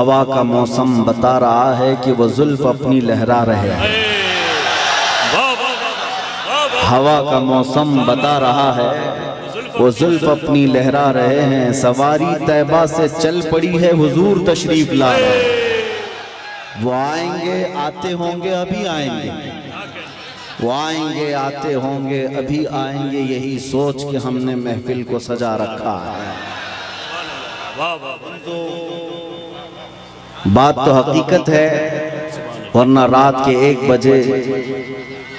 हवा का मौसम बता रहा है कि वो जुल्फ अपनी लहरा रहे हैं। हवा का मौसम बता रहा है वो जुल्फ अपनी लहरा रहे हैं। सवारी तैबा से चल पड़ी है, हुजूर तशरीफ ला रहे हैं। वो आएंगे आते होंगे अभी आएंगे, वो आएंगे आते होंगे अभी आएंगे, यही सोच के हमने महफिल को सजा रखा है। बात तो हकीकत है, वरना रात के 1 बजे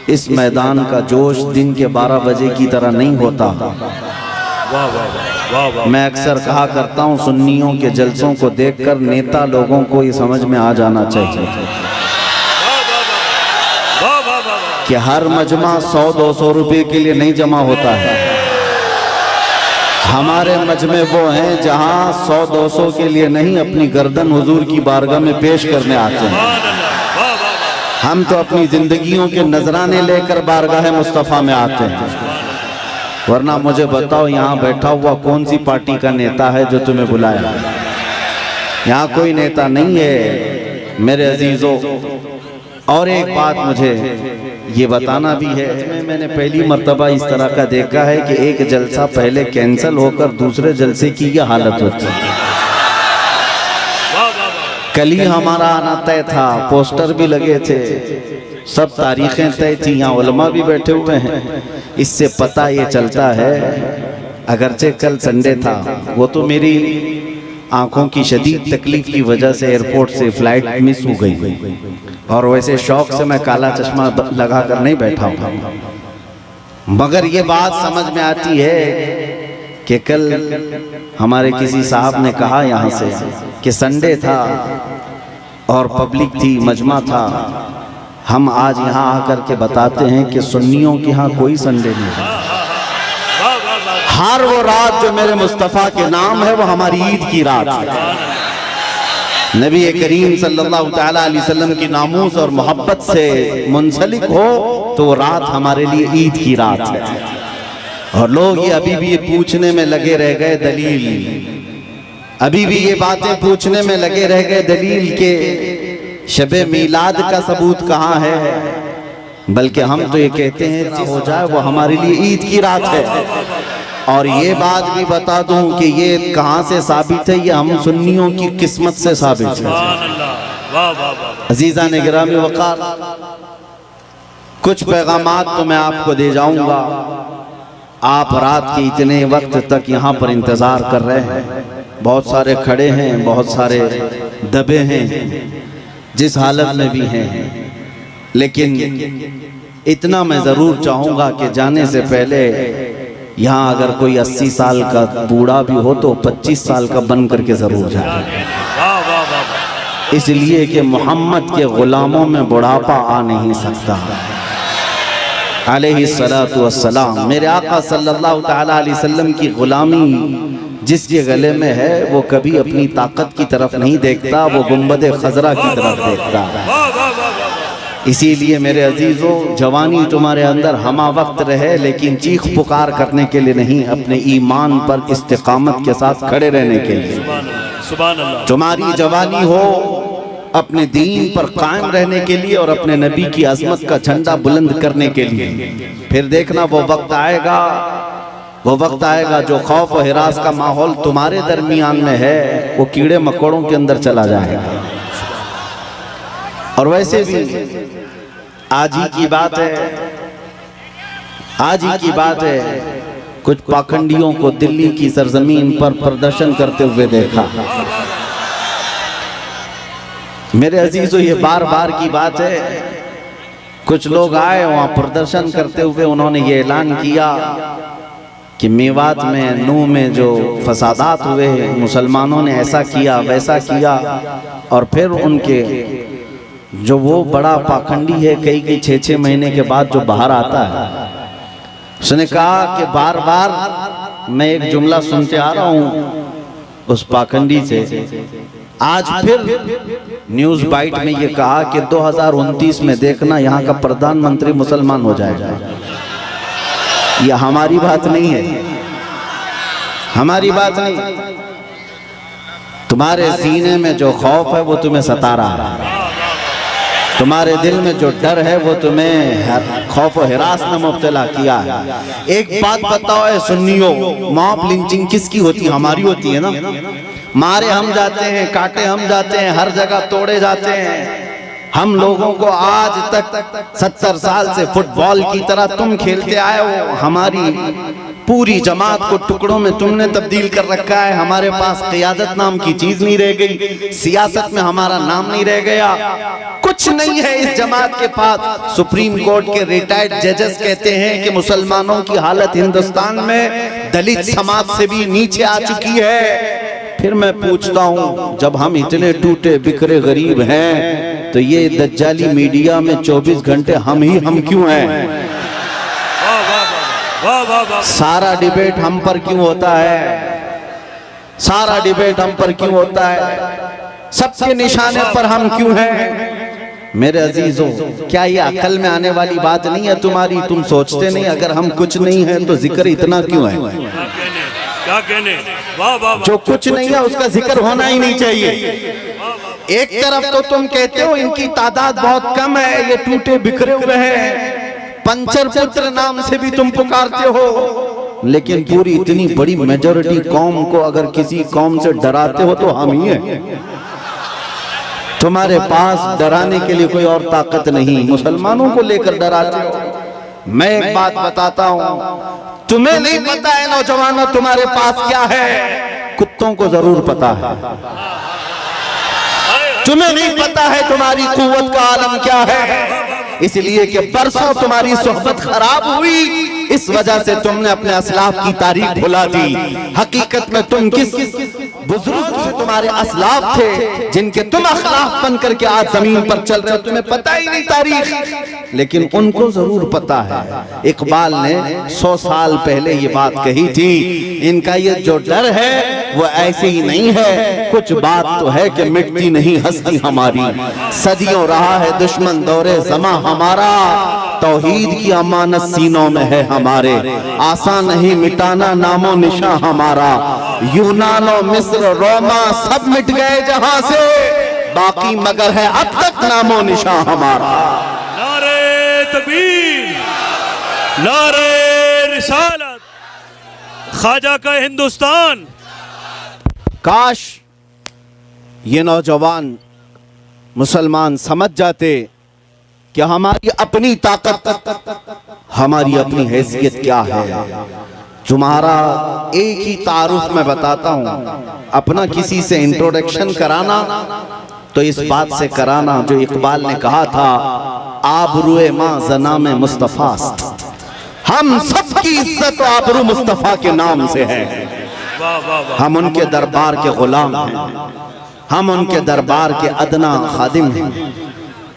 इस मैदान का जोश दिन के 12 बजे की तरह नहीं होता। मैं अक्सर कहा करता हूँ, सुन्नियों के जलसों को देखकर नेता लोगों को ये समझ में आ जाना चाहिए कि हर मजमा 100-200 रुपए के लिए नहीं जमा होता है। हमारे मजमे वो हैं जहाँ 100-200 के लिए नहीं, अपनी गर्दन हुजूर की बारगाह में पेश करने आते हैं। हम तो अपनी जिंदगियों के नजराने लेकर बारगाह मुस्तफ़ा में आते हैं। वरना मुझे बताओ, यहाँ बैठा हुआ कौन सी पार्टी का नेता है जो तुम्हें बुलाया? यहाँ कोई नेता नहीं है मेरे अजीजों। और एक बात मुझे ये बताना भी है, मैंने पहली मर्तबा इस तरह का देखा है कि एक जलसा पहले कैंसिल होकर दूसरे जलसे की यह हालत होती है। कल ही हमारा आना तय था, पोस्टर भी लगे थे, सब तारीखें तय थी, यहाँ उलमा भी बैठे हुए हैं। इससे पता ये चलता है, अगरचे कल संडे था, वो तो मेरी आंखों की शदीद तकलीफ की वजह से एयरपोर्ट से फ्लाइट मिस हो गई, और वैसे शौक से मैं काला चश्मा लगा कर नहीं बैठा हूँ। मगर ये बात समझ में आती है कि कल हमारे किसी साहब ने कहा यहाँ से कि संडे था और पब्लिक थी, मजमा था। हम आज यहाँ आकर के बताते हैं कि सुन्नियों के यहाँ कोई संडे नहीं है। हर वो रात जो मेरे मुस्तफ़ा के नाम है वो हमारी ईद की रात है। नबी करीम सल्लल्लाहु तआला अलैहि वसल्लम की नामूस और मोहब्बत से मुंसलिक हो तो वो रात हमारे लिए ईद की रात है। और लोग ये अभी भी ये पूछने में लगे रह गए दलील, अभी भी ये बातें पूछने में लगे रह गए दलील के शबे मीलाद का सबूत कहाँ है। बल्कि हम तो ये कहते हैं जो हो जाए वो हमारे लिए ईद की रात है। और ये बात भी बता दूं कि ये कहाँ से साबित है, ये हम सुन्नियों की किस्मत से साबित है। अजीज़ान गिरामी वक़ार, कुछ पैगामात तो मैं आपको दे जाऊंगा। आप रात के इतने वक्त तक यहाँ पर इंतज़ार कर रहे हैं, बहुत सारे खड़े हैं, बहुत सारे दबे हैं, जिस हालत में भी हैं, लेकिन इतना मैं ज़रूर चाहूँगा कि जाने से पहले यहाँ अगर कोई 80 साल का बूढ़ा भी हो तो 25 साल का बन करके ज़रूर जाए, इसलिए कि मोहम्मद के ग़ुलामों में बुढ़ापा आ नहीं सकता। अलैहिस्सलातु वस्सलाम, मेरे आका सल्लल्लाहु तआला अलैहि वसल्लम की ग़ुलामी जिसके गले में है वो कभी अपनी ताकत की तरफ नहीं देखता, वो गुंबद खजरा की तरफ देखता है। इसीलिए मेरे अजीजों, जवानी तुम्हारे अंदर हमा वक्त रहे, लेकिन चीख पुकार करने के लिए नहीं, अपने ईमान पर इस्तिकामत के साथ खड़े रहने के लिए। तुम्हारी जवानी हो अपने दीन पर कायम रहने के लिए और अपने नबी की अजमत का झंडा बुलंद करने के लिए। फिर देखना वो वक्त आएगा, वो वक्त आएगा जो खौफ और हिरास का माहौल तुम्हारे दरमियान में है वो कीड़े मकोड़ों के अंदर चला जाएगा। और वैसे भी आज ही की बात है, आज ही की बात है, कुछ पाखंडियों को दिल्ली की सरजमीन पर प्रदर्शन करते हुए देखा। मेरे अजीजों, ये बार बार की बात है, कुछ लोग आए वहाँ प्रदर्शन करते हुए, उन्होंने ये ऐलान किया कि मेवात में, नूह में जो फसादात हुए, मुसलमानों ने ऐसा किया वैसा किया। और फिर उनके जो वो बड़ा पाखंडी है, कई 6-6 महीने के बाद जो बाहर आता है, उसने कहा कि बार बार मैं एक जुमला सुनते आ रहा हूँ उस पाखंडी से, आज फिर न्यूज़ बाइट में ये कहा कि 2029 में देखना यहाँ का प्रधानमंत्री मुसलमान हो जाएगा। ये हमारी बात नहीं है, हमारी बात नहीं। तुम्हारे सीने में जो खौफ है वो तुम्हें सता रहा है, तुम्हारे दिल में जो डर है वो तुम्हें खौफ और हिरास में मुब्तला किया है। एक बात बताओ है सुन्नियों, मॉब लिंचिंग किसकी होती है? हमारी होती है ना। मारे हम जाते हैं, काटे हम जाते हैं, हर जगह तोड़े जाते हैं। हम लोगों को आज तक 70 साल से फुटबॉल की तरह तुम खेलते आए हो, हमारी पूरी जमात को टुकड़ों में तुमने तब्दील कर रखा है। हमारे पास क़ियादत नाम की चीज नहीं रह गई, सियासत में हमारा नाम नहीं रह गया, कुछ नहीं है इस जमात के पास। सुप्रीम कोर्ट के रिटायर्ड जजेस कहते हैं कि मुसलमानों की हालत हिंदुस्तान में दलित समाज से भी नीचे आ चुकी है। फिर मैं पूछता हूँ, जब हम इतने टूटे बिखरे गरीब हैं तो ये दज्जाली मीडिया में 24 घंटे हम क्यों हैं? सारा डिबेट हम पर क्यों होता है? सारा डिबेट हम पर क्यों होता है? सबके निशाने पर हम क्यों हैं? मेरे अजीजों, क्या ये अकल में आने वाली बात नहीं है तुम्हारी? तुम सोचते नहीं अगर हम कुछ नहीं है तो जिक्र इतना क्यों है? क्या कहने? वाह वाह। जो कुछ नहीं है उसका जिक्र होना ही नहीं चाहिए। एक तरफ तो तुम कहते हो इनकी तादाद बहुत कम है, ये टूटे बिखरे हुए हैं, पंचर पुत्र नाम से भी तुम पुकारते हो, लेकिन पूरी इतनी बड़ी मेजॉरिटी कौम को अगर किसी कौम से डराते हो तो हम ही हैं। तुम्हारे पास डराने के लिए कोई और ताकत नहीं, मुसलमानों को लेकर डराते हो। मैं एक बात बताता हूँ, तुम्हें नहीं पता है नौजवानों तुम्हारे पास क्या है, कुत्तों को जरूर पता है। तुम्हें नहीं पता है तुम्हारी कुव्वत का आलम क्या है, इसलिए कि बरसों तुम्हारी सोहबत खराब हुई, इस वजह से तुमने अपने असलाफ की तारीख भुला दी। हकीकत में तुम किस बुजुर्ग से तुम्हारे असलाफ थे जिनके तुम अखलाफ बन करके आज जमीन पर चल रहे हो, तुम्हें पता ही नहीं तारीख, लेकिन उनको जरूर पता है। इकबाल ने 100 साल पहले ये बात कही थी, इनका ये जो डर है वो ऐसे ही नहीं है, कुछ बात तो है कि मिटती नहीं हस्ती हमारी। सदियों रहा है दुश्मन दौरे ज़मा हमारा, तौहीद की अमानत सीनों में है हमारे, आसान नहीं मिटाना नामो निशा हमारा। यूनानो मिस्र रोमा सब मिट गए जहां से, बाकी मगर है अब तक नामो निशा हमारा। नारे तकबीर, नारे रिसालत, ख्वाजा का हिंदुस्तान। काश ये नौजवान मुसलमान समझ जाते कि हमारी अपनी ताकत, हमारी अपनी हैसियत क्या है। तुम्हारा एक ही तारुफ मैं बताता हूँ, अपना किसी से इंट्रोडक्शन कराना तो इस बात से कराना जो इकबाल ने कहा था, आबरूए माँ जना में मुस्तफ़ास्त, हम सबकी इज्जत आबरू मुस्तफ़ा के नाम से है। हम उनके दरबार के गुलाम हैं, हम उनके दरबार के अदना खादिम हैं,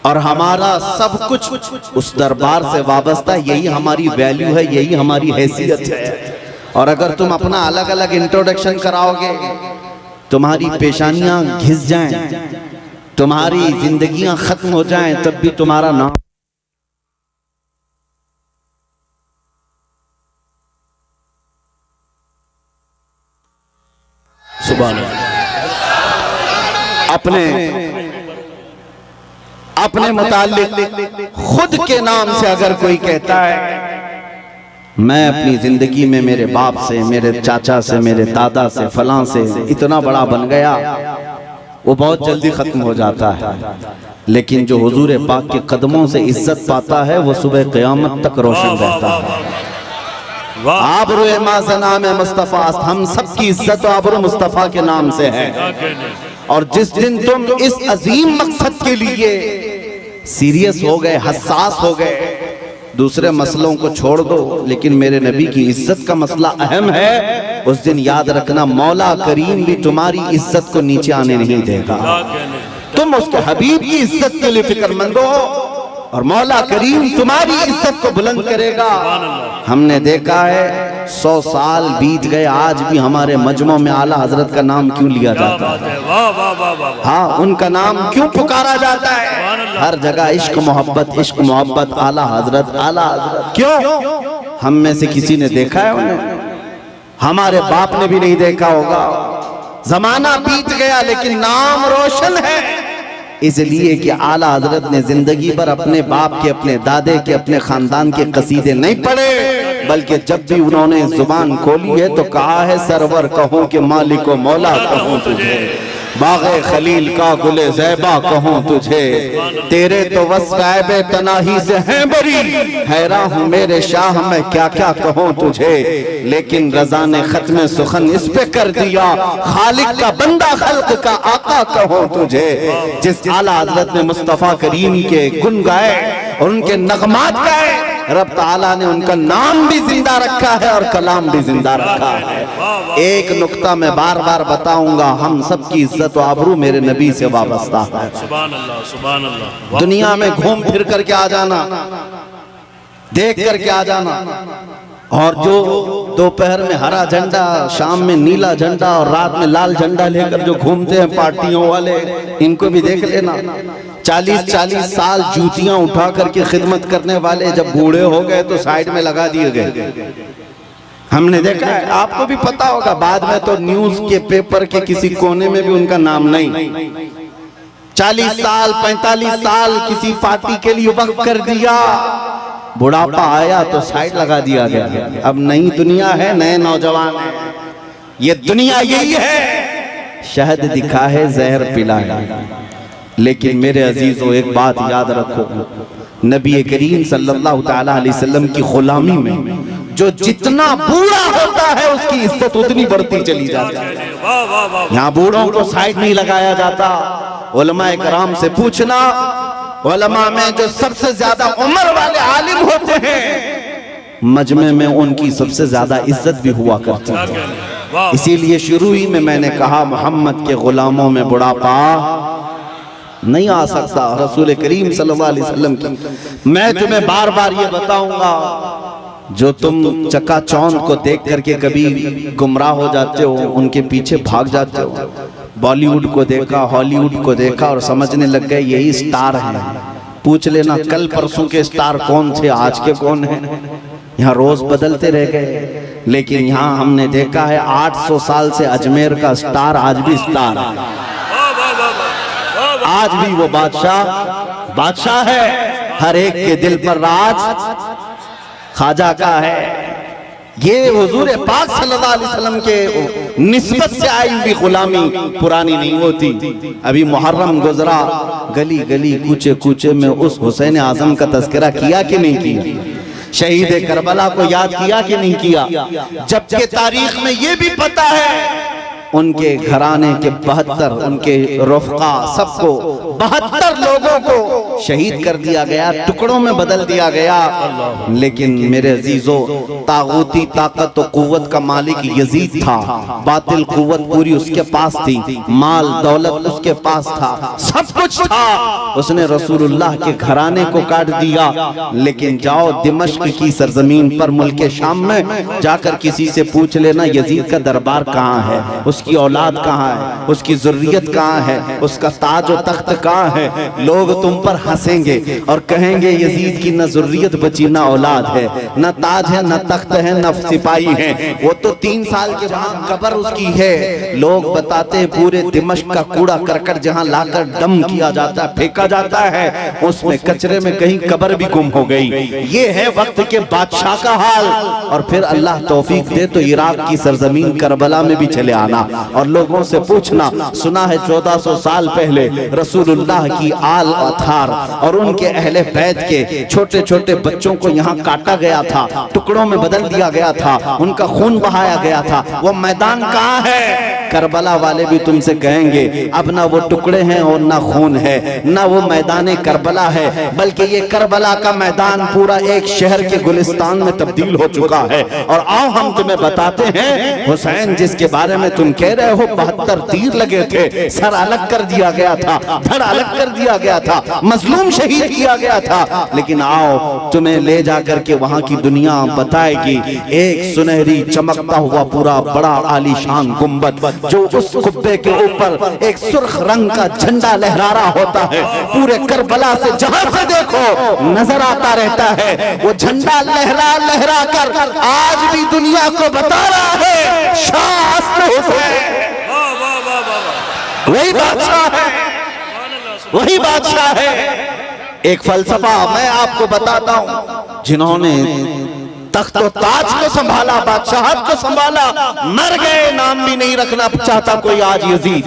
और हमारा सब कुछ उस दरबार से वाबस्ता, यही हमारी वैल्यू है, यही हमारी हैसियत है। और अगर तुम अपना अलग अलग इंट्रोडक्शन कराओगे, तुम्हारी पेशानियां घिस जाएं, तुम्हारी जिंदगियां खत्म हो जाएं, तब भी तुम्हारा नाम सुभान अपने मुताल्लिक खुद के नाम से अगर कोई कहता है मैं अपनी जिंदगी में मेरे बाप से, मेरे चाचा से, मेरे दादा से, फलां से इतना बड़ा बन गया, वो बहुत जल्दी खत्म हो जाता है। लेकिन जो हुजूर पाक के कदमों से इज्जत पाता है वो सुबह क़यामत तक रोशन रहता है। आबरूए माज़ना में मुस्तफ़ा, हम सबकी इज्जत आबरू मुस्तफ़ा के नाम से है। और जिस दिन तुम इस अजीम मकसद के लिए सीरियस हो गए, हसास हो गए, दूसरे मसलों को छोड़ दो, लेकिन मेरे नबी की इज्जत का मसला अहम है, उस दिन याद रखना मौला करीम भी तुम्हारी इज्जत को नीचे आने नहीं देगा। तुम उसके हबीब की इज्जत के लिए फिक्रमंद हो और मौला करीम तुम्हारी इज्जत को बुलंद करेगा। हमने देखा है 100 साल बीत गए, आज भी हमारे मजमों में आला हजरत का नाम क्यों लिया जाता है? हाँ, उनका नाम क्यों पुकारा जाता है? हर जगह इश्क मोहब्बत, इश्क मोहब्बत, आला हजरत, आला हजरत। क्यों? हम में से किसी ने देखा है उन्हें? हमारे बाप ने भी नहीं देखा होगा। जमाना बीत गया लेकिन नाम रोशन है, इसलिए कि आला हजरत ने जिंदगी भर अपने बाप के, अपने दादे के, अपने खानदान के कसीदे नहीं पढ़े, बल्कि जब भी उन्होंने जुबान खोली है तो कहा है सरवर कहूं कि मालिक व मौला कहूं तुझे, बाग़े खलील का गुले ज़ैबा कहूं तुझे, तेरे तो वस्फ़ तनाही से हैं बरी, हैरान हूँ मेरे शाह मैं क्या क्या कहूं तुझे, लेकिन रज़ा ने खत्म सुखन इस पे कर दिया, खालिक का बंदा खल्क का आका कहूं तुझे। जिस आला हज़रत ने मुस्तफ़ा करीम के गुन गाए और उनके नगमात गाए, रब ताला ने उनका नाम भी जिंदा रखा है और कलाम भी जिंदा रखा है। एक नुक्ता मैं बार बार बताऊंगा, हम सब की इज्जत व आबरू मेरे नबी से वाबस्ता है। सुभान अल्लाह, सुभान अल्लाह। दुनिया में घूम फिर करके आ जाना, देख करके आ जाना, और जो दोपहर में हरा झंडा, शाम में नीला झंडा और रात में लाल झंडा लेकर जो घूमते हैं पार्टियों वाले, इनको भी देख लेना। 40-40 साल जूतियां उठा करके खिदमत करने वाले जब बूढ़े हो गए तो साइड में लगा दिए गए। हमने देखा है, आपको भी पता होगा, बाद में तो न्यूज के पेपर के किसी कोने में भी उनका नाम नहीं। 40 साल 45 साल किसी पार्टी के लिए वक्त कर दिया, बुढ़ापा आया तो साइड लगा दिया गया। अब नई दुनिया है, नए नौजवान है, ये दुनिया यही है, शहद दिखा है जहर पिला है। लेकिन मेरे अजीजों एक बात याद रखो, नबी करीम सल्लल्लाहु तआला अलैहि वसल्लम की गुलामी में जो जितना बूढ़ा होता है उसकी इज्जत उतनी बढ़ती चली जाती है। यहाँ बूढ़ों को साइड नहीं लगाया जाता। उलमाए कराम से पूछना, उलमा में जो सबसे ज्यादा उम्र वाले आलिम होते हैं, मजमे में उनकी सबसे ज्यादा इज्जत भी हुआ करती है। इसीलिए शुरू ही में मैंने कहा, मोहम्मद के गुलामों में बुढ़ापा नहीं आ सकता। रसूल करीम सल्लल्लाहु अलैहि वसल्लम की मैं तुम्हें बार बार ये बताऊंगा, जो तुम चकाचौंध को देख करके कभी गुमराह हो जाते हो, उनके पीछे भाग जाते हो, बॉलीवुड को देखा, हॉलीवुड को देखा और समझने लग गए यही स्टार हैं। पूछ लेना कल परसों के स्टार कौन थे, आज के कौन हैं। यहाँ रोज बदलते रह गए, लेकिन यहाँ हमने देखा है 800 साल से अजमेर का स्टार आज भी स्टार है। आज भी वो बादशाह है, हर एक के दिल पर राज ख्वाजा का है। ये हुजूर पाक सल्लल्लाहु अलैहि वसल्लम के निस्बत से आई हुई गुलामी पुरानी नहीं होती। अभी मुहर्रम गुजरा, गली गली कूचे कूचे में उस हुसैन आजम का तज़किरा किया कि नहीं किया? शहीद करबला को याद किया कि नहीं किया? जबकि तारीख में ये भी पता है उनके घराने के 72, उनके रफ़क़ा सबको 72 लोगों को शहीद कर दिया गया, टुकड़ों में बदल दिया गया। लेकिन मेरे अजीजों, तागूती ताकत और कुव्वत का मालिक यजीद था, बातिल कुव्वत पूरी उसके पास थी, माल दौलत उसके पास था, सब कुछ था। उसने रसूलुल्लाह के घराने को काट दिया। लेकिन जाओ दिमश्क की सरजमीन पर, मुल्क शाम में जाकर किसी से पूछ लेना यजीद का दरबार कहाँ है, उसकी औलाद कहाँ है, उसकी ज़ुर्रियत कहाँ है, उसका ताज और तख्त कहाँ है। लोग तुम पर हंसेंगे और कहेंगे यजीद की न ज़ुर्रियत बची, न औलाद है, न ताज है, न तख्त है, न सिपाही है। वो तो 3 साल के बाद कब्र उसकी है। लोग बताते हैं पूरे दिमश्क का कूड़ा करकट जहाँ लाकर डम किया जाता है, फेंका जाता है, उसमें कचरे में कहीं कब्र भी गुम हो गई। ये है वक्त के बादशाह का हाल। और फिर अल्लाह तौफीक दे तो इराक की सरजमीन करबला में भी चले आना और लोगों से पूछना, सुना है 1400 साल पहले रसूलुल्लाह की आल अथार और उनके अहले बैत के छोटे छोटे बच्चों को यहाँ काटा गया था, टुकड़ों में बदल दिया गया था, उनका खून बहाया गया था। वो मैदान कहाँ है? करबला वाले भी तुमसे कहेंगे अब ना वो टुकड़े हैं और ना खून है, ना वो मैदान करबला है, बल्कि ये करबला का मैदान पूरा एक शहर के गुलिस्तान में तब्दील हो चुका है। और आओ हम तुम्हें बताते हैं, हुसैन जिसके बारे में तुम कह रहे हो 72 तीर लगे थे, सर अलग कर दिया गया था, धड़ अलग कर दिया गया था, मजलूम शहीद किया गया था। लेकिन आओ तुम्हें ले जाकर के वहां की दुनिया बताएगी, एक सुनहरी चमकता हुआ पूरा बड़ा आलीशान गुंबद, जो उस कुब्बे के ऊपर एक सुर्ख रंग का झंडा लहरा रहा होता है, पूरे करबला से जहां से देखो नजर आता रहता है। वो झंडा लहरा लहरा कर आज भी दुनिया को बता रहा है शाह हुसैन। वही बादशाह है, वही बादशाह है। एक फलसफा मैं आपको बताता हूं, जिन्होंने तख्त और ताज को संभाला, बादशाहत को संभाला, मर गए, नाम भी नहीं रखना चाहता कोई आज यजीद,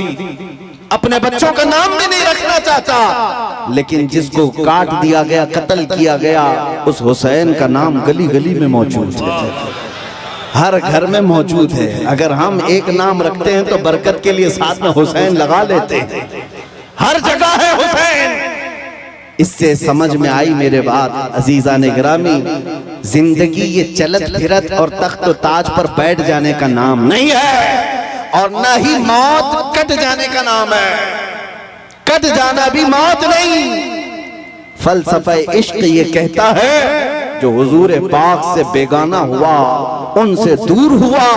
अपने बच्चों का नाम भी नहीं रखना चाहता। लेकिन जिसको काट दिया गया, कत्ल किया गया, उस हुसैन का नाम गली गली में मौजूद है, हर घर में मौजूद है। अगर हम एक नाम रखते हैं तो बरकत के लिए साथ में हुसैन लगा लेते हैं, हर जगह है हुसैन। इससे समझ में आई मेरे बात अजीजा ने गिरामी, जिंदगी ये चलत फिरत और तख्त ताज पर बैठ जाने का नाम नहीं है, और न ही मौत कट जाने का नाम है। कट जाना भी मौत नहीं। फलसफा इश्क ये कहता है, जो हुजूर पाक से बेगाना हुआ, उनसे दूर हुआ,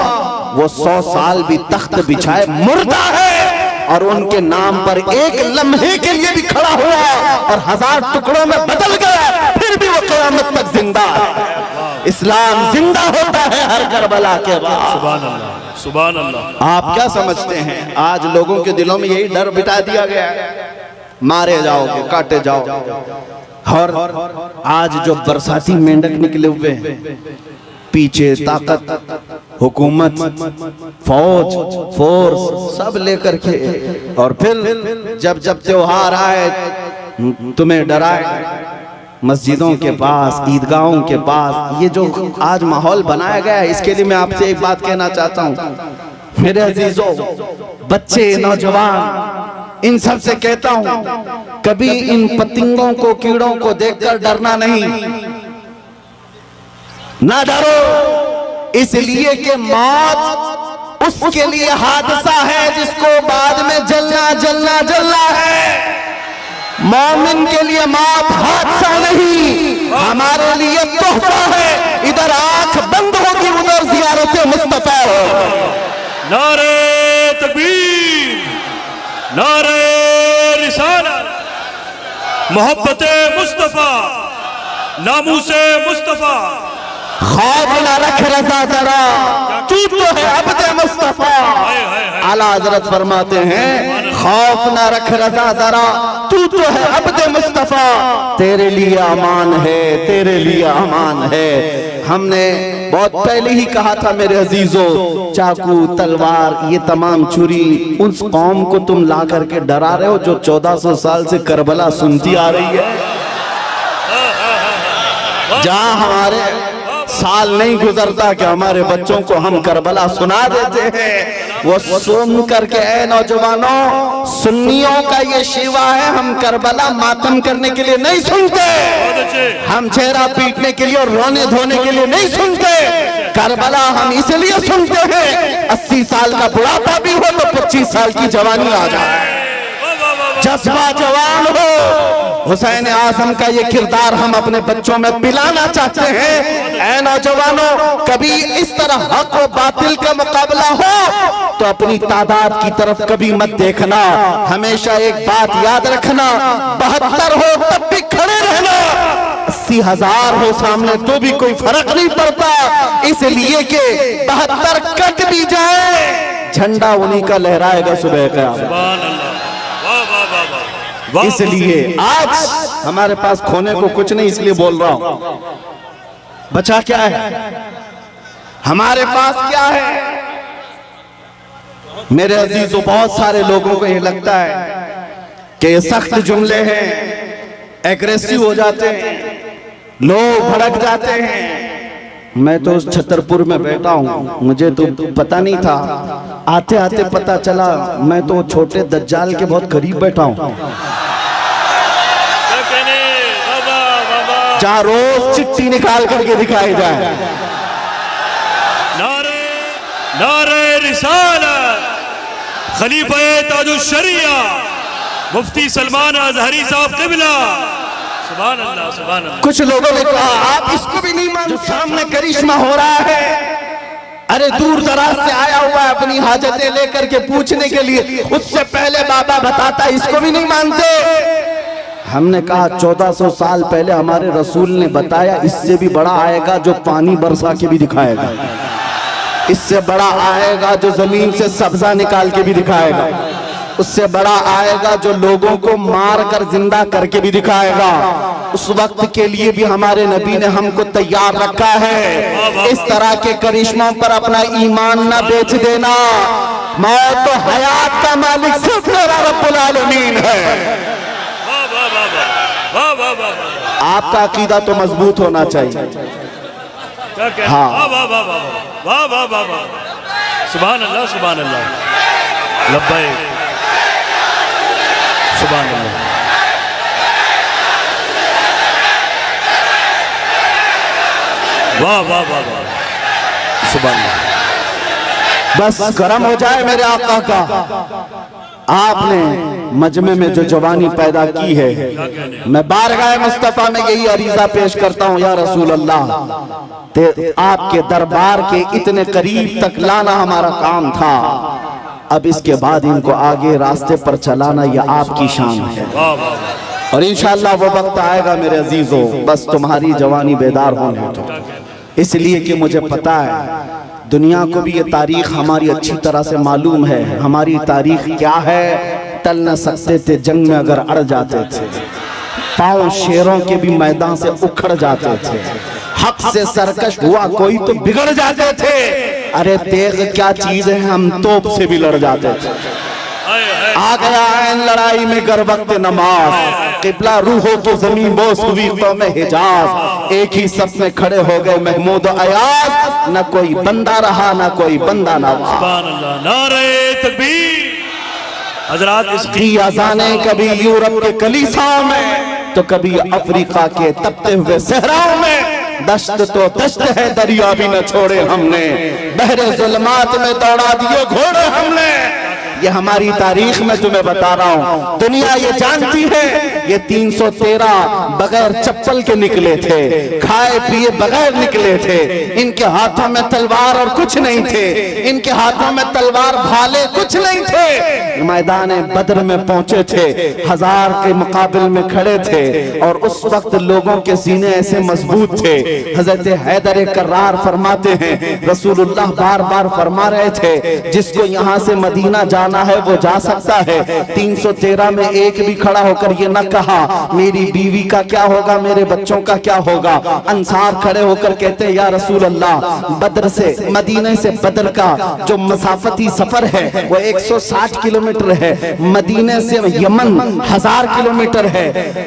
वो 100 साल भी तख्त बिछाए मुर्दा है, और उनके नाम पर एक लम्हे के लिए भी खड़ा हुआ और 1000 टुकड़ों में बदल गया, फिर भी वो क़यामत तक जिंदा है। इस्लाम जिंदा होता है हर करबला के बाद। सुभान अल्लाह, सुभान अल्लाह। आप क्या समझते हैं, आज लोगों के दिलों में यही डर बिठा दिया गया है, मारे जाओगे, काटे जाओ। और आज जो बरसाती मेंढक निकले हुए हैं, पीछे ताकत, हुकूमत, फौज, फोर्स सब लेकर के, और फिर जब जब त्योहार आए तुम्हें डराए, मस्जिदों के पास, ईदगाहों के पास, ये जो आज माहौल बनाया गया है, इसके लिए मैं आपसे एक बात कहना चाहता हूँ मेरे अजीजों, बच्चे, नौजवान, इन सब से कहता हूँ, कभी इन पतंगों को, कीड़ों को देखकर डरना नहीं, ना डरो, इसलिए कि मौत उसके लिए हादसा है जिसको बाद में जलना जलना जलना है। मोमिन के लिए मौत हादसा नहीं, हमारे लिए तोहफा है। इधर आंख बंद होगी, उधर ज़ियारत मुस्तफा हो। नारे तकबीर, नारे रिसालत, मोहब्बते मुस्तफा, नामूसे मुस्तफा। खौफ न रख रजा जरा, तू तो है अब्दे मुस्तफा। आला हजरत फरमाते हैं, खौफ न रख रजा जरा, तू तो है अब्दे मुस्तफा। तेरे लिए अमान है, तेरे लिए अमान है। हमने बहुत पहले ही कहा था मेरे अजीजों, चाकू, तलवार, ये तमाम छुरी उस कौम को तुम ला करके डरा रहे हो जो 1400 साल से करबला सुनती आ रही है। जहां हमारे साल नहीं गुजरता कि हमारे बच्चों को हम करबला सुना देते हैं। वो सुन करके, ऐ नौजवानों, सुन्नियों का ये शिवा है, हम करबला मातम करने के लिए नहीं सुनते, हम चेहरा पीटने के लिए और रोने धोने के लिए नहीं सुनते। करबला हम इसलिए सुनते हैं, 80 साल का बुढ़ापा भी हो तो 25 साल की जवानी आ जाए, जज्बा जवान हो। हुसैन आजम का ये किरदार हम अपने बच्चों में पिलाना चाहते हैं। ऐ नौजवानों, कभी इस तरह हक और बातिल का मुकाबला हो तो अपनी तादाद की तरफ कभी मत देखना, हमेशा एक बात याद रखना, 72 हो तब भी खड़े रहना, 80,000 हो सामने तो भी कोई फर्क नहीं पड़ता, इसलिए कि 72 कट भी जाए, झंडा उन्हीं का लहराएगा सुबह क़यामत। इसलिए आज हमारे पास खोने को कुछ नहीं, इसलिए बोल रहा हूं, बचा क्या है, हमारे पास क्या है। मेरे अजीजों, बहुत सारे लोगों को ये लगता है कि ये सख्त जुमले हैं, एग्रेसिव हो जाते हैं, लोग भड़क जाते हैं। मैं तो उस छतरपुर में बैठा हूँ, मुझे तो पता नहीं था, आते आते पता चला मैं तो छोटे दज्जाल के बहुत करीब बैठा हूँ, जहाँ रोज चिट्ठी निकाल करके दिखाई जाए। नारे, नारे रिसालत, खलीफा ताजुश शरिया मुफ्ती सलमान अजहरी साहब क़िबला। सुभान अल्लाह, सुभान अल्लाह। कुछ लोगों ने कहा आप इसको भी नहीं मानते, जो सामने करिश्मा हो रहा है, अरे दूर दराज से आया हुआ है अपनी हाजतें लेकर के पूछने के लिए, उससे पहले बाबा बताता, इसको भी नहीं मानते। हमने कहा 1400 साल पहले हमारे रसूल ने बताया, इससे भी बड़ा आएगा जो पानी बरसा के भी दिखाएगा, इससे बड़ा आएगा जो जमीन से सब्जा निकाल के भी दिखाएगा, उससे बड़ा आएगा जो लोगों को मार कर जिंदा करके भी दिखाएगा। उस वक्त के लिए भी हमारे नबी ने हमको तैयार रखा है। इस तरह के करिश्मों पर अपना ईमान ना बेच देना। मौत तो हयात का मालिक सिर्फ मेरा रब्बुल आलमीन है। आपका अकीदा तो मजबूत होना चाहिए। हाँ, सुभान अल्लाह, सुभान अल्लाह, लब्बैक, सुभान अल्लाह। वाह वाह वाह वाह, सुभान अल्लाह। बस गरम हो जाए मेरे आका का। आपने मजमे में जो जवानी पैदा की है, मैं बारगाह मुस्तफा में यही अरीजा पेश करता हूँ, या रसूल अल्लाह, आपके दरबार के इतने करीब तक लाना हमारा काम था। अब इसके बाद इनको आगे रास्ते पर चलाना यह आपकी शान है। और इंशाअल्लाह वो वक्त आएगा मेरे अजीजों, बस तुम्हारी जवानी बेदार होने दो। इसलिए कि मुझे पता है दुनिया को भी ये तारीख हमारी अच्छी तरह से मालूम है। हमारी तारीख क्या है? टल न सकते थे जंग में अगर अड़ जाते थे, पांव शेरों के भी मैदान से उखड़ जाते थे, हक से सरकश हुआ कोई तो बिगड़ जाते थे। अरे तेग क्या चीज है, हम तोप से भी लड़ जाते थे। आ गया ऐन लड़ाई में गर वक्त नमाज, किबला रूहों की जमीन बोस हुई कौम हिजाज। एक ही सफ में खड़े हो गए महमूद अयाज, न कोई बंदा रहा न कोई बंदा नवाज। सुभान अल्लाह, नारे तकबीर। हजरात इसकी अज़ाने कभी यूरोप के कलीसाओं में तो कभी अफ्रीका के तपते हुए सहराओं में। दश्त तो दश्त है, दरिया भी न छोड़े हमने, बहरे जुल्मात में दौड़ा दिए घोड़े हमने। ये हमारी तारीख में तुम्हें बता रहा हूँ, दुनिया ये जानती है। ये 313 बगैर चप्पल के निकले थे, खाए पिए बगैर निकले थे। इनके हाथों में तलवार और कुछ नहीं थे, इनके हाथों में तलवार भाले कुछ नहीं थे। मैदान बद्र में पहुंचे थे, 1000 के मुकाबिल में खड़े थे। और उस वक्त लोगों के सीने ऐसे मजबूत थे। हजरत हैदर कर्रार फरमाते हैं, रसूलुल्लाह बार बार फरमा रहे थे, जिसको यहाँ से मदीना जाना है वो जा सकता है। 313 में एक भी खड़ा होकर ये न कहा मेरी बीवी का क्या होगा, मेरे बच्चों का क्या होगा। अंसार खड़े होकर कहते हैं, या रसूल अल्लाह, बद्र से मदीने से बद्र का जो मसाफती सफर है वो 160 किलोमीटर है, मदीने से यमन 1000 किलोमीटर है।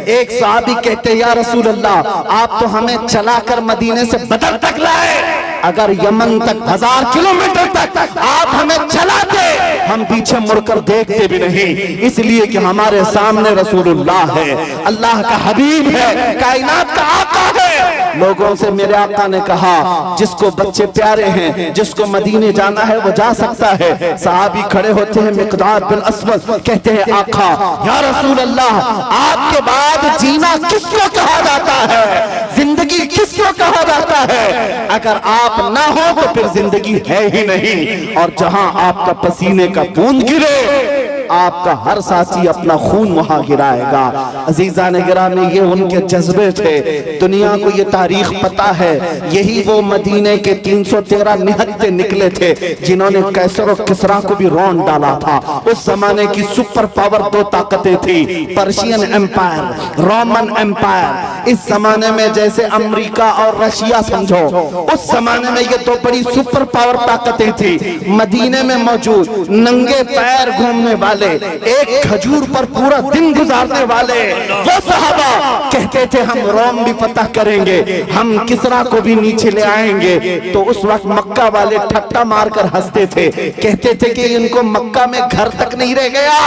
एक सहाबी कहते हैं, या रसूल अल्लाह, आप तो हमें चलाकर मदीने से बद्र तक लाए, अगर यमन तक 1000 किलोमीटर तक आप हमें चलाते, हम पीछे मुड़कर देखते भी नहीं। इसलिए कि हमारे सामने रसूलुल्लाह है, अल्लाह का हबीब है, कायनात का आका है। लोगों से मेरे आका ने कहा, जिसको बच्चे प्यारे हैं, जिसको मदीने जाना है वो जा सकता है। सहाबी खड़े होते हैं, मिक़दाद बिन अस्वद कहते हैं, आका या रसूल अल्लाह, आपके बाद जीना किसको कहा जाता है, जिंदगी किसको कहा जाता है? अगर आप ना हो तो फिर जिंदगी है ही नहीं। और जहां आपका पसीने का बूंद गिरे, आपका हर साथी अपना खून वहां गिराएगा। अजीजा ने गिरामी, ये उनके जज्बे थे। दुनिया को ये तारीख पता है, यही वो मदीने के 313 निहत्ते निकले थे जिन्होंने कैसर और किसरा को भी रौंद डाला था। उस जमाने की सुपर पावर दो ताकतें थी, पर्शियन एम्पायर, रोमन एम्पायर। इस जमाने में जैसे अमेरिका और रशिया समझो, उस जमाने में ये दो बड़ी सुपर पावर ताकतें थी। मदीने में मौजूद नंगे पैर घूमने वाले, एक खजूर पर पूरा दिन गुजारने वाले वो सहाबा कहते थे, हम रोम भी फतह करेंगे, हम किसरा को भी नीचे ले आएंगे। तो उस वक्त मक्का वाले ठट्टा मारकर हंसते थे, कहते थे कि इनको मक्का में घर तक नहीं रह गया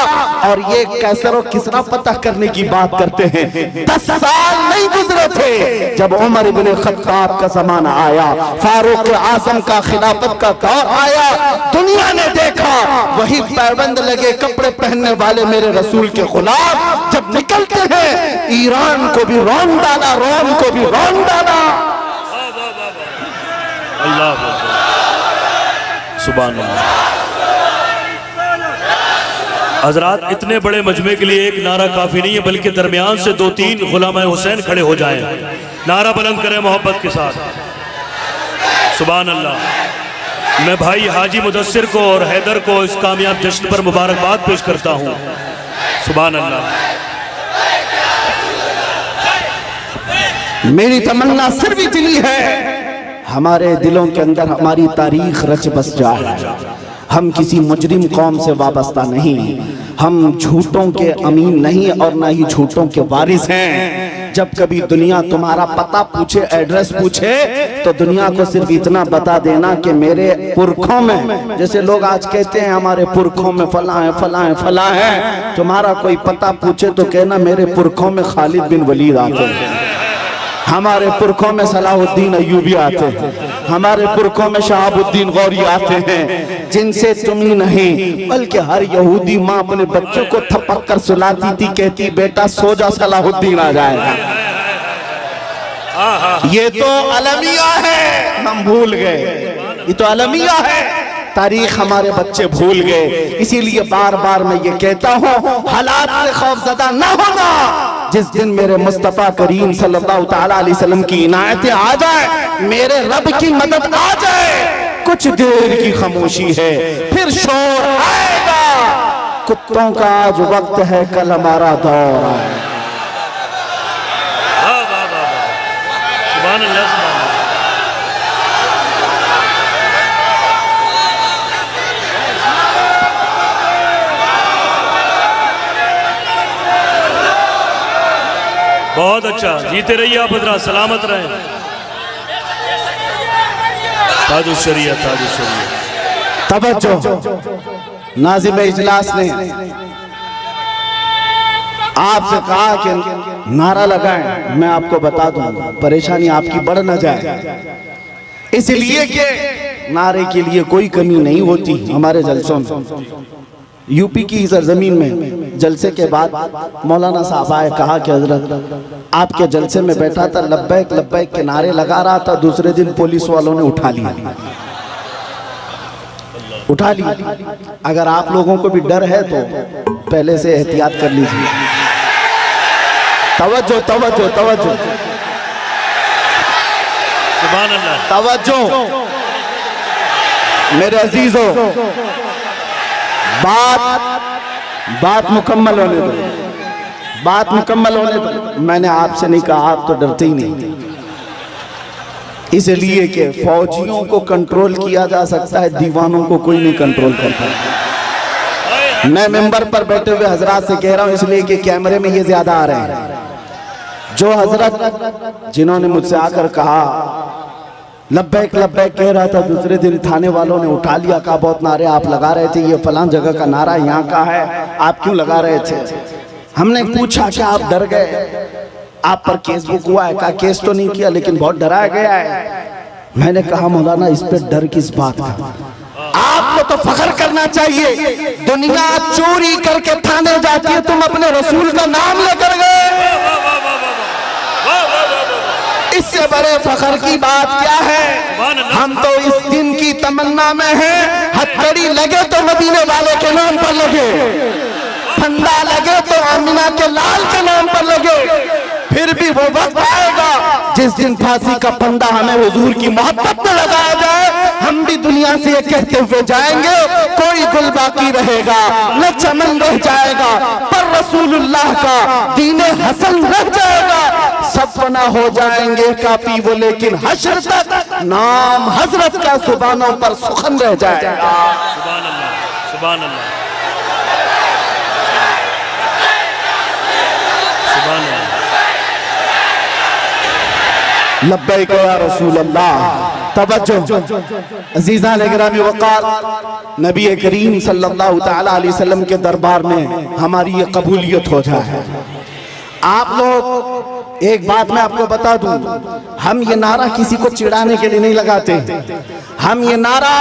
और ये कैसर और किसरा फतह करने की बात करते हैं। 10 साल नहीं गुजरे थे जब उमर इब्ने खत्ताब का जमाना आया, फारूक आजम का खिलाफत का दौर आया। दुनिया ने देखा वही पैबंद लगे कपड़े पहनने वाले मेरे रसूल के गुलाम जब निकलते हैं, ईरान को भी रौंद डाला, रोम को भी रौंद डाला। अल्लाह सुभान अल्लाह। हजरात, इतने बड़े मजमे के लिए एक नारा काफी नहीं है, बल्कि दरमियान से 2-3 गुलाम हुसैन खड़े हो जाएं, नारा बुलंद करें मोहब्बत के साथ। सुभान अल्लाह, मैं भाई हाजी मुदस्सिर को और हैदर को इस कामयाब जश्न पर मुबारकबाद पेश करता हूँ। सुभान अल्लाह। मेरी तमन्ना सिर्फ इतनी है, हमारे दिलों के अंदर हमारी तारीख रच बस जाए। हम किसी मुजरिम कौम से वाबस्ता नहीं, हम झूठों के अमीन नहीं और ना ही झूठों के वारिस हैं। जब कभी दुनिया तुम्हारा पता पूछे, एड्रेस पूछे, तो दुनिया को सिर्फ इतना बता देना कि मेरे पुरखों में, जैसे लोग आज कहते हैं हमारे पुरखों में फला है फला है फला है, तुम्हारा कोई पता पूछे तो कहना मेरे पुरखों में खालिद बिन वलीद आते हैं, हमारे पुरखों में सलाहुद्दीन अय्यूबी आते हैं, हमारे पुरखों में शहाबुद्दीन गौरी आते हैं, जिनसे तुम ही नहीं बल्कि हर यहूदी माँ अपने बच्चों को थपक कर सुलाती थी, कहती बेटा सो जा सलाहुद्दीन आ जाएगा। ये तो अलमिया है, हम भूल गए, ये तो अलमिया है, तारीख हमारे बच्चे भूल गए। इसीलिए बार बार मैं ये कहता हूँ, हालात से खौफजदा न होना। जिस दिन मेरे मुस्तफा करीम सल्लल्लाहु तआला अलैहि वसल्लम की इनायतें आ जाए, मेरे रब की मदद आ जाए, कुछ देर की खामोशी है, फिर शोर आएगा। कुत्तों का आज वक्त है, कल हमारा दौर है। सुभान अल्लाह। बहुत अच्छा, जीते रहिए आप हजरात, सलामत रहें। ताजुशरिया ताजुशरिया। तवज्जो, नाज़िम इजलास ने आपसे कहा कि नारा लगाएं। मैं आपको बता दूं, परेशानी आपकी बढ़ न जाए, इसलिए कि नारे के लिए कोई कमी नहीं होती हमारे जलसों में। यूपी की सरजमीन में जलसे के बाद मौलाना साहब आए, कहा कि हजरत आपके जलसे में बैठा था, लब्बैक लब्बैक के नारे लगा रहा था, दूसरे दिन पुलिस वालों ने उठा लिया। अगर आप लोगों को भी डर है तो पहले से एहतियात कर लीजिए। तवज्जो तवज्जो तवज्जो, सुभान अल्लाह, तवज्जो मेरे अजीजों, बात मुकम्मल होने दो, बात मुकम्मल होने दो। मैंने आपसे नहीं कहा, आप तो डरते ही नहीं, इसलिए कि फौजियों को कंट्रोल किया जा सकता है, दीवानों को कोई नहीं कंट्रोल करता। मैं मेंबर पर बैठे हुए हजरात से कह रहा हूं, इसलिए कि कैमरे में ये ज्यादा आ रहे हैं। जो हजरत जिन्होंने मुझसे आकर कहा लब्बैक लब्बैक कह रहा था, दूसरे दिन थाने वालों ने उठा लिया, कहा बहुत नारे आप लगा रहे थे, ये फलां जगह का नारा यहाँ का है, आप क्यों लगा रहे थे? हमने पूछा कि आप डर गए, आप पर केस बुक हुआ है? कहा केस तो नहीं किया, लेकिन बहुत डराया गया है। मैंने कहा मौलाना इस पे डर किस बात का? आपको तो फख्र करना चाहिए, दुनिया चोरी करके थाने जाती है, तुम अपने रसूल का नाम लेकर गए, इससे बड़े फख्र की बात क्या है? हम तो इस दिन की तमन्ना में हैं, हथकड़ी लगे तो मदीने वाले के नाम पर लगे, फंदा लगे तो आमिना के लाल के नाम पर लगे। फिर भी वो वक्त आएगा जिस दिन फांसी का फंदा हमें हुजूर की मोहब्बत में लगाया जाए, हम भी दुनिया से ये कहते हुए जाएंगे, कोई गुल बाकी रहेगा न चमन रह जाएगा, पर रसूलुल्लाह का दीने हसन रह जाएगा। सब फना हो जाएंगे काफी वो, लेकिन हश्र तक नाम हजरत का जुबानों पर सुखन रह जाएगा। सुभान अल्लाह, सुभान अल्लाह, सुभान अल्लाह। लब्बैक या रसूल अल्लाह। तवज्जो अजीज़ान गिरामी वक़ार, नबी करीम सल्लल्लाहु तआला अलैहि वसल्लम के दरबार में हमारी ये कबूलियत हो जाए। आप लोग, एक बात मैं आपको बता दूं, हम ये नारा किसी को चिढ़ाने के लिए नहीं लगाते, हम ये नारा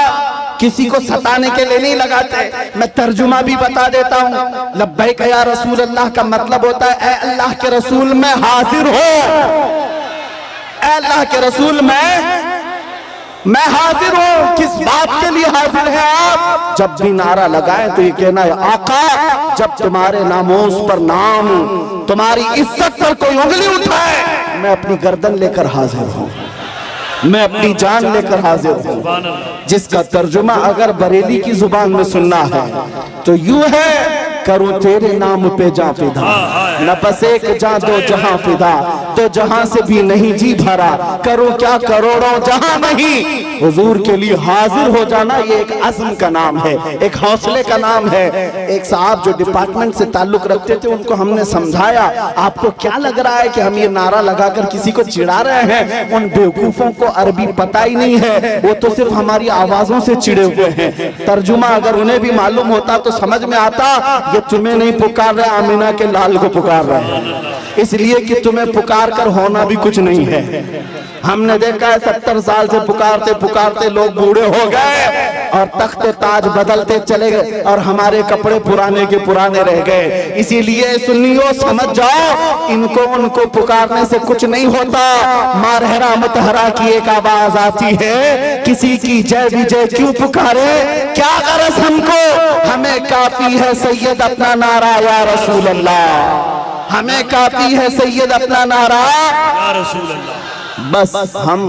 किसी को सताने के लिए नहीं लगाते। मैं तर्जुमा भी बता देता हूँ। लब्बैक या रसूल अल्लाह का मतलब होता है ऐ अल्लाह के रसूल मैं हाजिर हो, ऐ अल्लाह के रसूल मैं हाजिर हूँ। किस बात के लिए हाजिर है आप? जब भी नारा लगाए तो ये कहना है आका, जब तुम्हारे नामोस पर नाम, तुम्हारी इज्जत पर कोई उंगली उठाए, मैं अपनी गर्दन लेकर हाजिर हूँ। मैं अपनी जान लेकर हाजिर हूँ, सुभान अल्लाह। जिसका तर्जुमा अगर बरेली की जुबान में सुनना है तो यूं है, करूं तेरे नाम पे जा फिदा, न बस एक जा दो जहां फिदा, तो जहां से भी नहीं जी भरा, करूं क्या करोड़ों जहां नहीं। हुजूर के लिए हाजिर हो जाना ये एक अज़्म का नाम है, एक हौसले का नाम है। एक साहब जो डिपार्टमेंट से ताल्लुक रखते थे, उनको हमने समझाया, आपको क्या लग रहा है कि हम ये नारा लगाकर किसी को चिढ़ा रहे हैं? उन बेवकूफों को अरबी पता ही नहीं है, वो तो सिर्फ हमारी आवाजों से चिढ़े हुए हैं। तर्जुमा अगर उन्हें भी मालूम होता तो समझ में आता, ये तुम्हें नहीं पुकार रहे, आमिना के लाल को पुकार रहे हैं, इसलिए कि तुम्हें पुकार कर होना भी कुछ नहीं है। हमने देखा है 70 साल से पुकारते पुकारते लोग बूढ़े हो गए और तख्त ताज बदलते चले गए और हमारे कपड़े पुराने के पुराने रह गए। इसीलिए सुन्नियों समझ जाओ, इनको उनको पुकारने से कुछ नहीं होता। मारहरा मतहरा की एक आवाज आती है, किसी की जय विजय क्यों पुकारे, क्या गरज हमको, हमें काफी है सैयद अपना नारा या रसूल अल्लाह, हमें काफी है सैयद अपना नारा या रसूल अल्लाह। बस हम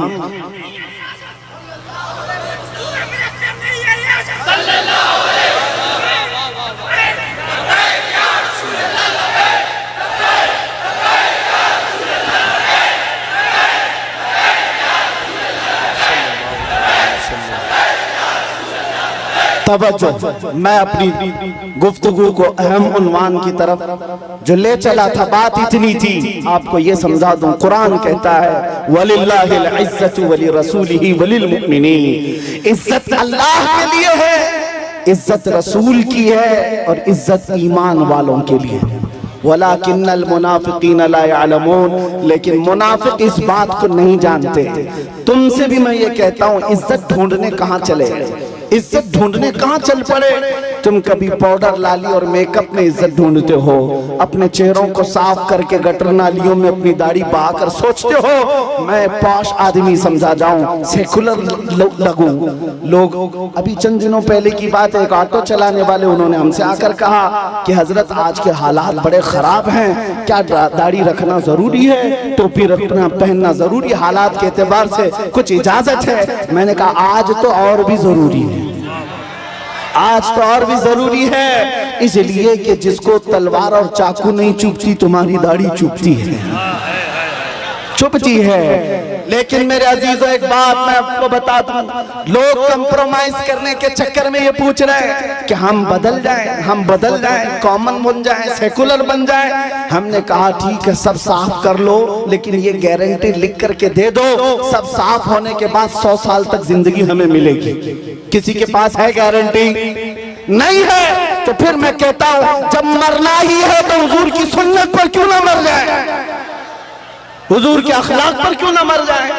तवज्जो, मैं अपनी गुफ्तगू को अहम उन्वान की तरफ जो ले चला था, बात इतनी थी, आपको ये समझा दूं। कुरान कहता है वलिल्लाहिल इज्जतु वली रसूलिही वलिल मुमिनीन, इज्जत अल्लाह के लिए है, इज्जत रसूल की है और इज्जत ईमान वालों के लिए। वलाकिन्नल मुनाफिकीन ला यअलमून, लेकिन मुनाफिक इस बात को नहीं जानते। तुमसे भी मैं ये कहता हूँ, इज्जत ढूंढने कहाँ चले, इज्जत ढूंढने कहाँ चल पड़े। तुम कभी पाउडर लाली और मेकअप में इज्जत ढूंढते हो, अपने चेहरों को साफ करके गटर नालियों में अपनी दाढ़ी बहाकर सोचते हो मैं पॉश आदमी समझा जाऊं, सेकुलर लगूं। लोग अभी चंद दिनों पहले की बात है, एक ऑटो चलाने वाले उन्होंने हमसे आकर कहा कि हजरत आज के हालात बड़े खराब हैं, क्या दाढ़ी रखना जरूरी है, टोपी रखना पहनना जरूरी, हालात के एतबार से कुछ इजाजत है? मैंने कहा आज तो और भी जरूरी है, आज तो और भी जरूरी है, इसलिए कि जिसको तलवार और चाकू नहीं चुभती, तुम्हारी दाढ़ी चुभती है, चुभती है। लेकिन मेरे अजीजों एक बात मैं आपको बता दूं, लोग कंप्रोमाइज करने के चक्कर में ये पूछ रहे हैं कि हम बदल जाएं, हम बदल जाएं, कॉमन बन जाएं, सेकुलर बन जाएं। हमने कहा ठीक है, सब साफ कर लो, लेकिन ये गारंटी लिख करके दे दो, सब साफ होने के बाद 100 साल तक जिंदगी हमें मिलेगी। किसी के पास है गारंटी? नहीं है। तो फिर मैं कहता हूं, जब मरना ही है तो हुजूर की सुन्नत पर क्यों ना मर जाए, हुजूर के अखलाक पर क्यों ना मर जाए।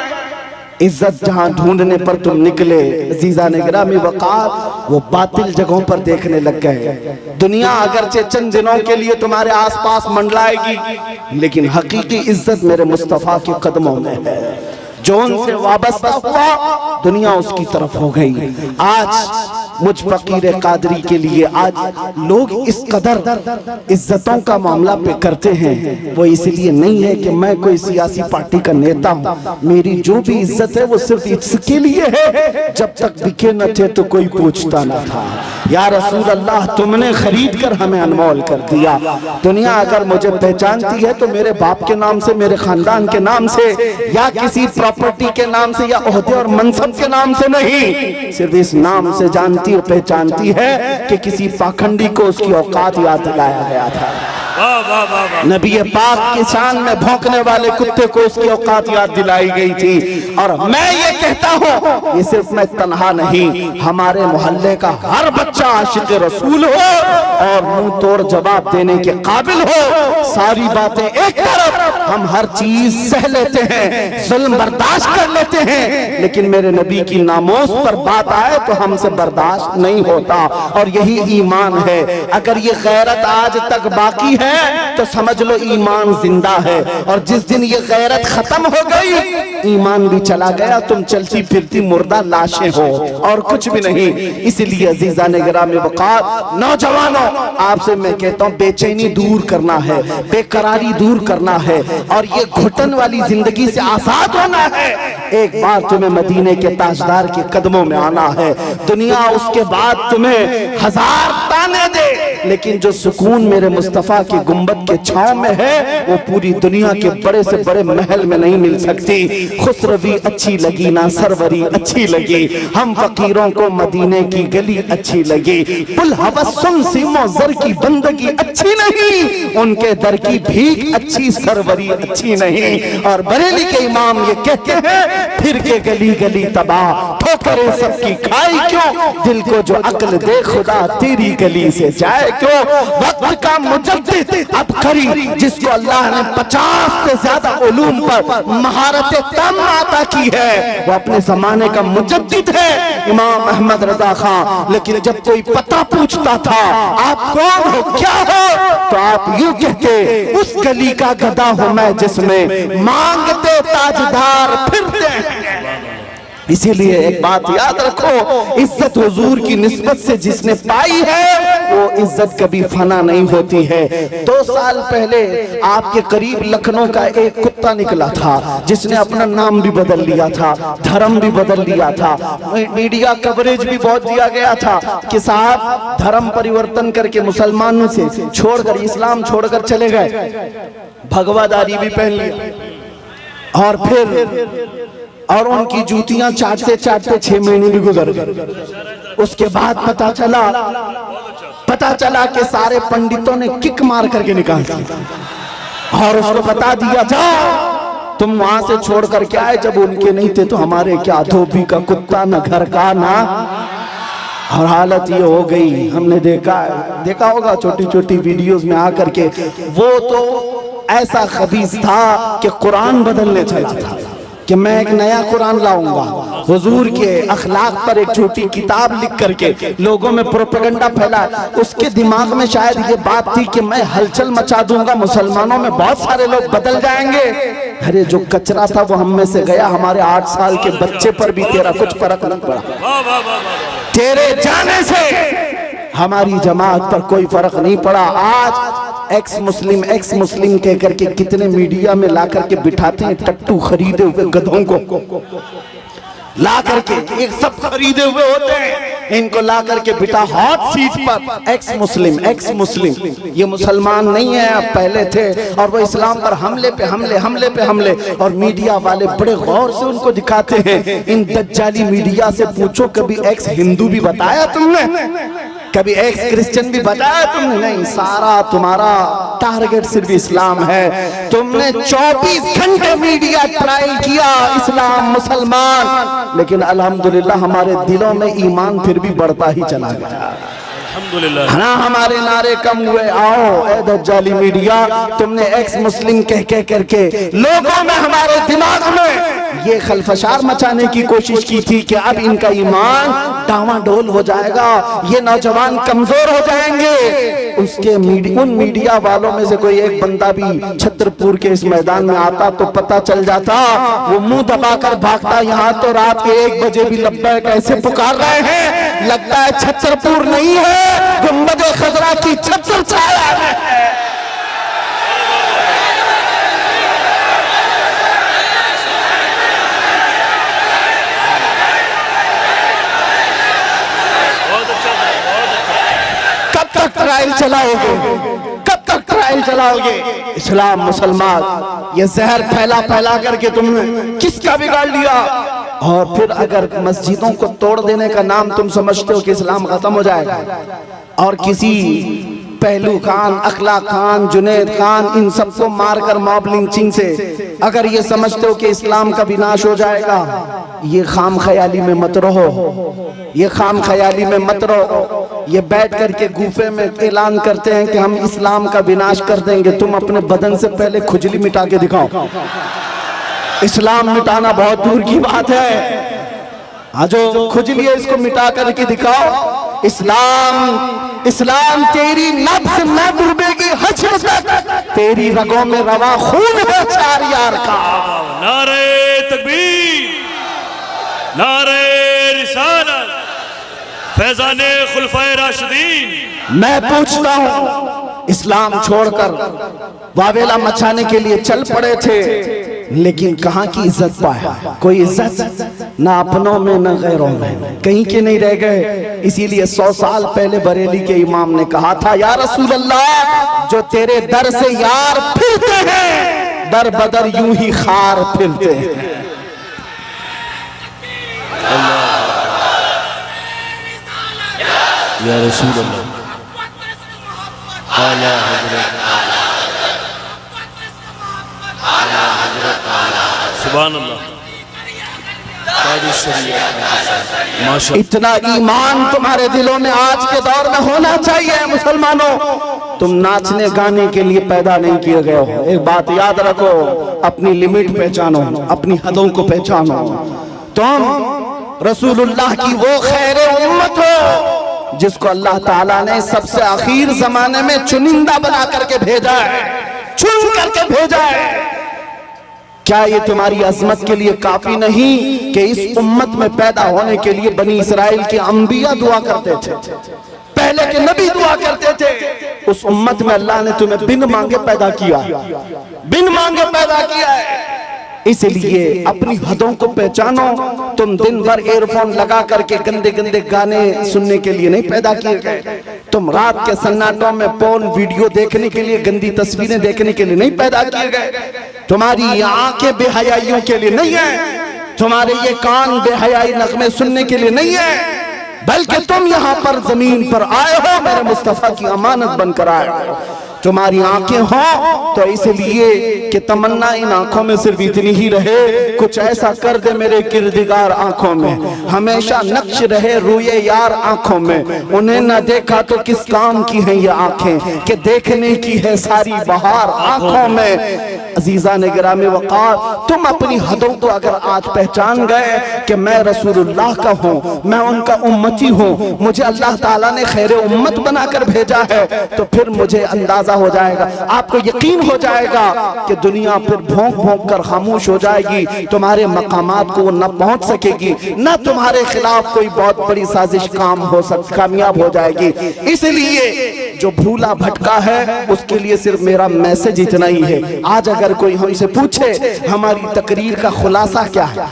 इज्जत जहां ढूंढने पर तुम निकले अजीजा ने गिरामी वक़ार, वो बातिल जगहों पर देखने लग गए। दुनिया अगरचे चंद दिनों के लिए तुम्हारे आसपास मंडलाएगी, लेकिन हकीकी इज्जत मेरे मुस्तफा के कदमों में है। जो उनसे वाबस्ता हुआ दुनिया उसकी तरफ हो गई। आज मुझ फकीर कादरी के लिए आज लोग इस कदर इज्जतों का मामला पे करते हैं, वो इसलिए नहीं है कि मैं कोई सियासी पार्टी का नेता हूँ। मेरी जो भी इज्जत है वो सिर्फ इसके लिए है, जब तक बिके न थे तो कोई पूछता न था। या रसूल अल्लाह, तुमने खरीद कर हमें अनमोल कर दिया। दुनिया अगर मुझे पहचानती है तो मेरे बाप के नाम से, मेरे खानदान के नाम से, या किसी प्रॉपर्टी के नाम से या ओहदे और मनसब के नाम से नहीं, सिर्फ इस नाम से जानती और पहचानती है कि किसी पाखंडी को उसकी औकात याद दिलाया गया था। नबी पाक की शान में भौंकने वाले कुत्ते को उसकी औकात याद दिलाई गई थी। और मैं ये कहता हूँ, ये सिर्फ मैं तन्हा नहीं, हमारे मोहल्ले का हर बच्चा आशिक रसूल हो और मुंह तोड़ जवाब देने के काबिल हो। सारी बातें एक तरफ, हम हर चीज सह लेते हैं, जुल्म बर्दाश्त कर लेते हैं, लेकिन मेरे नबी की नामोस पर बात आए तो हमसे बर्दाश्त नहीं होता। और यही ईमान है। अगर ये गैरत आज तक बाकी है तो समझ लो ईमान जिंदा है, और जिस दिन ये गैरत खत्म हो गई ईमान भी चला गया, तुम चलती फिरती मुर्दा लाशें हो और कुछ भी नहीं। इसलिए अजीजा ने गिरामी वक़ार, नौजवानों, आपसे मैं कहता हूँ बेचैनी दूर करना है, बेकरारी दूर करना है, और ये घुटन वाली जिंदगी से आजाद होना है। एक बार तुम्हें मदीने के ताजदार के कदमों में आना है। दुनिया उसके बाद तुम्हें हजार ताने दे, लेकिन जो सुकून मेरे मुस्तफा की गुंबद के छांव में है वो पूरी दुनिया के बड़े से बड़े महल में नहीं मिल सकती। खुसरवी अच्छी लगी ना सरवरी अच्छी लगी, हम फकीरों को मदीने की गली अच्छी लगी। पुल हवस सुन सीमो जर की बंदगी अच्छी नहीं, उनके दर की भीख अच्छी सरवरी अच्छी नहीं। और बरेली के इमाम ये कहते हैं फिर के गली गली तबाह, ठोकरें सबकी खाई क्यों, दिल को जो अक्ल दे खुदा तेरी गली से जाए क्यों। वक्त का मुजद्दिद अबकरी, जिसको अल्लाह ने 50 से ज्यादा उलूम पर महारत तम अता की है, वो अपने जमाने का मुजद्दिद है इमाम अहमद रजा खां। लेकिन जब कोई पता पूछता था आप कौन हो क्या हो, तो आप यूं कहते उस गली का गधा हूं मैं जिसमें मांगते ताजदार फिरते हैं। इसीलिए एक बात याद रखो, इज्जत हुजूर की निस्बत से जिसने पाई है वो इज्जत कभी फना नहीं होती है। 2 साल पहले आपके करीब लखनऊ का एक कुत्ता निकला था जिसने अपना नाम भी बदल लिया था, धर्म भी बदल लिया था, मीडिया कवरेज भी बहुत दिया गया था कि साहब धर्म परिवर्तन करके मुसलमानों से छोड़कर इस्लाम छोड़कर चले गए, भगवादारी भी पहन लिया और फिर और उनकी जूतियां चाटते चाटते 6 महीने भी गुजर गए। उसके बाद पता चला कि सारे पंडितों ने किक मार करके निकाल दिया और उसको बता दिया जाओ तुम वहां से छोड़ करके आए, जब उनके नहीं थे तो हमारे क्या, धोबी का कुत्ता न घर का ना। और हालत ये हो गई, हमने देखा होगा छोटी छोटी वीडियोस में आकर के, वो तो ऐसा खबीस था कि कुरान बदलने चला था कि मैं एक नया कुरान लाऊंगा, हुजूर के अखलाक पर एक छोटी किताब लिख करके लोगों में प्रोपेगेंडा फैला। उसके दिमाग में शायद ये बात थी कि मैं हलचल मचा दूंगा, मुसलमानों में बहुत सारे लोग बदल जाएंगे। अरे जो कचरा था वो हम में से गया, हमारे 8 साल के बच्चे पर भी तेरा कुछ फर्क नहीं पड़ा, तेरे जाने से हमारी जमात पर कोई फर्क नहीं पड़ा। आज एक्स मुस्लिम कह करके कितने मीडिया में ला करके बिठाते हैं, टट्टू खरीदे हुए गधों को ला करके, एक सब खरीदे हुए होते हैं, इनको ला करके बिठा हॉट सीट पर एक्स मुस्लिम। ये मुसलमान नहीं है, अब पहले थे, और वो इस्लाम पर हमले पे हमले। और मीडिया वाले बड़े गौर से उनको दिखाते हैं। इन दज्जाली मीडिया से पूछो कभी एक्स हिंदू भी बताया तुमने, कभी एक्स क्रिश्चियन भी बताया तुमने? नहीं, सारा तुम्हारा टारगेट सिर्फ इस्लाम है। तुमने 24 घंटे मीडिया ट्रायल किया इस्लाम मुसलमान, लेकिन अल्हम्दुलिल्लाह हमारे दिलों में ईमान फिर भी बढ़ता ही चला गया। अल्हम्दुलिल्लाह ना हमारे नारे कम हुए। आओ ए दज्जाली मीडिया, तुमने एक्स मुस्लिम कह करके लोगों में, हमारे दिमाग में ये खलफशार मचाने की कोशिश की थी कि अब इनका ईमान डावाडोल हो जाएगा, ये नौजवान कमजोर हो जाएंगे। उसके उन मीडिया वालों में से कोई एक बंदा भी छतरपुर के इस मैदान में आता तो पता चल जाता, वो मुंह दबाकर भागता। यहाँ तो रात के 1 बजे भी लब्बैक कैसे पुकार रहे हैं, लगता है छतरपुर नहीं है, गुंबद खजरा की छत्र छाया है। ट्रायल चलाओगे, कब तक ट्रायल चलाओगे? इस्लाम मुसलमान ये जहर फैला करके तुमने किसका बिगाड़ लिया। और फिर अगर मस्जिदों को तोड़ देने का नाम तुम समझते हो कि इस्लाम खत्म हो जाएगा, और किसी पहलू खान, अखला खान, जुनेद खान, इन सबको मारकर मॉब लिंचिंग से अगर ये समझते हो कि इस्लाम का विनाश हो जाएगा, ये खाम ख्याली में मत रहो, ये खाम ख्याली में मत रहो। ये बैठ करके गुफे में ऐलान करते हैं कि हम इस्लाम का विनाश कर देंगे। तुम अपने बदन से पहले खुजली मिटा के दिखाओ। इस्लाम मिटाना बहुत दूर की बात है, जो खुजली है इसको मिटा करके दिखाओ। इस्लाम तेरी नफ्स न डूबेगी हश्र तक, तेरी रगों में रवा खून है 4 यार का। नारे तकबीर, नारे रिसालत, फैज़ाने खुलफाए राशिदीन। मैं पूछता हूँ इस्लाम छोड़कर वावेला मचाने के लिए चल पड़े थे, लेकिन कहाँ की इज्जत पाया? कोई इज्जत ना अपनों में ना गैरों में, कहीं के नहीं रह गए। इसीलिए 100 साल पहले बरेली के इमाम ने कहा था, या रसूल अल्लाह, जो तेरे दर से यार फिरते हैं, दर बदर यूं ही खार फिरते हैं। या रसूल अल्लाह, आला हज़रत, सुभान अल्लाह। इतना ईमान तुम्हारे दिलों में आज के दौर में होना चाहिए। मुसलमानों, तुम नाचने गाने के लिए पैदा नहीं किए गए हो। एक बात याद रखो, अपनी लिमिट पहचानो, अपनी हदों को पहचानो। तुम रसूलुल्लाह की वो खैर उम्मत हो जिसको अल्लाह ताला ने सबसे आखिर जमाने में चुनिंदा बना करके भेजा है, चुन करके भेजा है। क्या ये तुम्हारी अजमत के लिए काफी नहीं कि इस उम्मत में पैदा होने के लिए बनी इसराइल के अंबिया दुआ करते थे, पहले के नबी दुआ करते थे। उस उम्मत में अल्लाह ने तुम्हें बिन मांगे पैदा किया, बिन मांगे पैदा किया है। इसलिए अपनी हदों को पहचानो। तुम दिन भर एयरफोन लगा करके गंदे गंदे गाने सुनने के लिए नहीं पैदा किए गए। तुम रात के सन्नाटों में पोर्न वीडियो देखने के लिए, गंदी तस्वीरें देखने के लिए नहीं पैदा किए गए। तुम्हारी ये आंखें बेहयाइयों के लिए नहीं है, तुम्हारे ये कान बेहयाई नगमे सुनने के लिए नहीं है, बल्कि तुम यहाँ पर जमीन पर आए हो, मेरे मुस्तफा की अमानत बनकर आए हो। तुम्हारी आंखें हो तो इसलिए कि तमन्ना इन आंखों में सिर्फ इतनी ही रहे, कुछ ऐसा कर दे मेरे किरदिगार आंखों में, हमेशा नक्श रहे रूए यार आंखों में। उन्हें न देखा तो किस काम की हैं ये आंखें, कि देखने की है सारी बहार आंखों में। अजीजा ने गिरामी वक़ार, तुम अपनी हदों को अगर आज पहचान गए कि मैं रसूलुल्लाह का हूँ, मैं उनका उम्मती हूँ, मुझे अल्लाह ताला ने खैर उम्मत बनाकर भेजा है, तो फिर मुझे अंदाजा हो जाएगा, आपको यकीन हो जाएगा कि दुनिया फिर भौंक भौंक कर खामोश हो जाएगी। तुम्हारे मकामात को वो न पहुंच सकेगी, न तुम्हारे खिलाफ कोई बहुत बड़ी साजिश कामयाब हो जाएगी। इसलिए जो भूला भटका है उसके लिए सिर्फ मेरा मैसेज इतना ही है। आज अगर कोई हमसे पूछे हमारी तकरीर का खुलासा क्या है,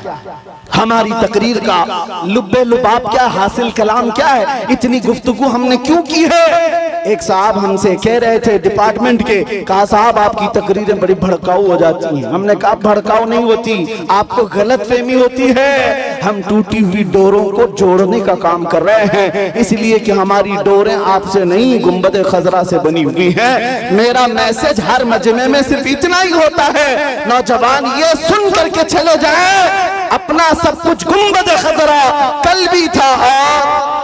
हमारी तकरीर का लुब्बे लुबाब क्या, हासिल कलाम क्या है, इतनी गुफ्तगू हमने क्यों की है? एक साहब हमसे कह रहे थे डिपार्टमेंट के, कहा साहब आपकी तकरीरें बड़ी भड़काऊ हो जाती हैं। हमने कहा भड़काऊ नहीं होती, आपको गलत फहमी होती है। हम टूटी हुई डोरों को जोड़ने का काम कर रहे हैं, इसलिए कि हमारी डोरें आपसे नहीं गुंबद खजरा से बनी हुई हैं। मेरा मैसेज हर मजमे में सिर्फ इतना ही होता है, नौजवान ये सुन करके चले जाए, अपना सब कुछ गुंबद खजरा कल भी था और